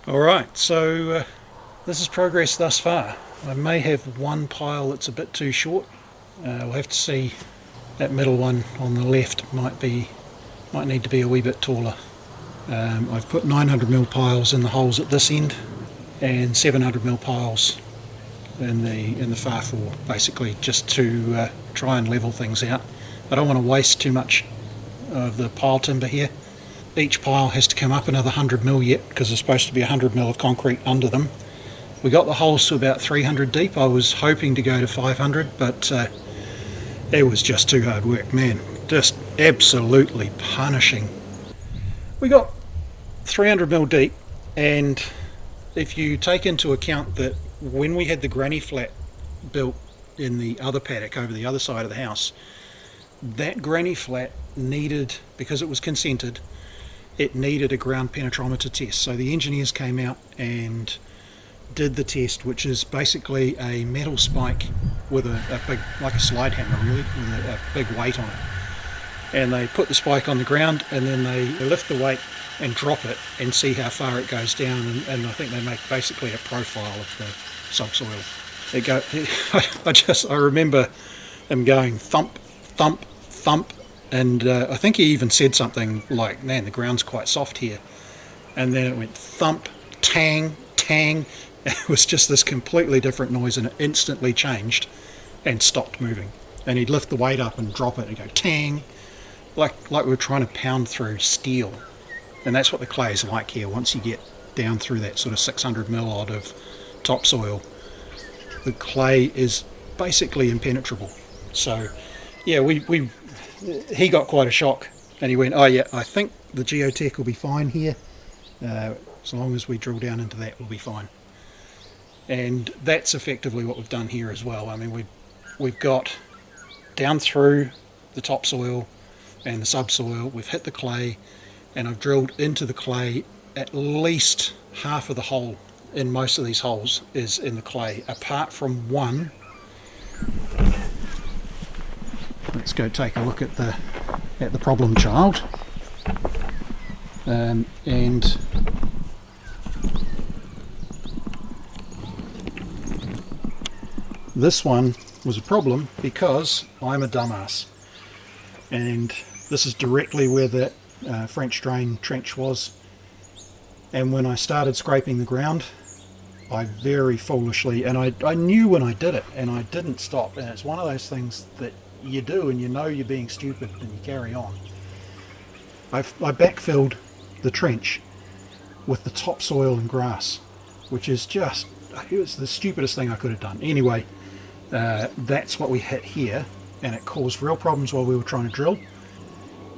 Alright, so this is progress thus far. I may have one pile that's a bit too short. We'll have to see. That middle one on the left might need to be a wee bit taller. I've put 900mm piles in the holes at this end and 700mm piles in the far four, basically just to try and level things out. I don't want to waste too much of the pile timber here. Each pile has to come up another 100mm yet, because there's supposed to be 100mm of concrete under them. We got the holes to about 300 deep. I was hoping to go to 500, but it was just too hard work, man. Just absolutely punishing. We got 300mm deep, and if you take into account that when we had the granny flat built in the other paddock over the other side of the house, that granny flat needed, because it was consented, it needed a ground penetrometer test. So the engineers came out and did the test, which is basically a metal spike with a big, like a slide hammer really, with a big weight on it. And they put the spike on the ground, and then they lift the weight and drop it and see how far it goes down, and I think they make basically a profile of the subsoil. I remember them going thump, thump, thump, and I think he even said something like, man, the ground's quite soft here. And then it went thump, tang, tang. It was just this completely different noise, and it instantly changed and stopped moving. And he'd lift the weight up and drop it and go tang, like we were trying to pound through steel. And that's what the clay is like here. Once you get down through that sort of 600mm odd of topsoil, the clay is basically impenetrable. So yeah, he got quite a shock, and he went, oh yeah, I think the geotech will be fine here. As long as we drill down into that, we'll be fine. And that's effectively what we've done here as well. I mean, we've got down through the topsoil and the subsoil, we've hit the clay, and I've drilled into the clay. At least half of the hole in most of these holes is in the clay, apart from one. Let's go take a look at the problem child. And this one was a problem because I'm a dumbass, and this is directly where that French drain trench was. And when I started scraping the ground, I very foolishly, and I knew when I did it, and I didn't stop. And it's one of those things that you do and you know you're being stupid and you carry on. I backfilled the trench with the topsoil and grass, which is just, it was the stupidest thing I could have done. Anyway, that's what we hit here, and it caused real problems while we were trying to drill.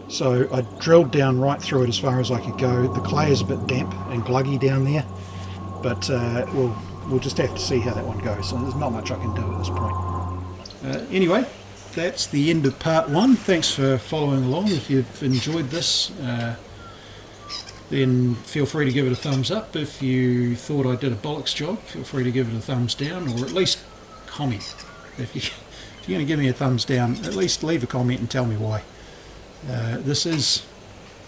So I drilled down right through it as far as I could go. The clay is a bit damp and gluggy down there, but we'll just have to see how that one goes. So there's not much I can do at this point. Anyway, that's the end of part one. Thanks for following along. If you've enjoyed this, then feel free to give it a thumbs up. If you thought I did a bollocks job, feel free to give it a thumbs down, or at least comment. If you're going to give me a thumbs down, at least leave a comment and tell me why. This is,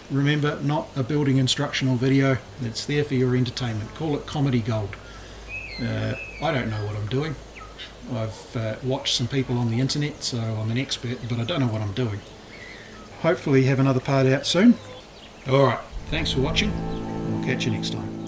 remember, not a building instructional video. It's there for your entertainment. Call it comedy gold. I don't know what I'm doing. I've watched some people on the internet, so I'm an expert, but I don't know what I'm doing. Hopefully have another part out soon. Alright, thanks for watching. We'll catch you next time.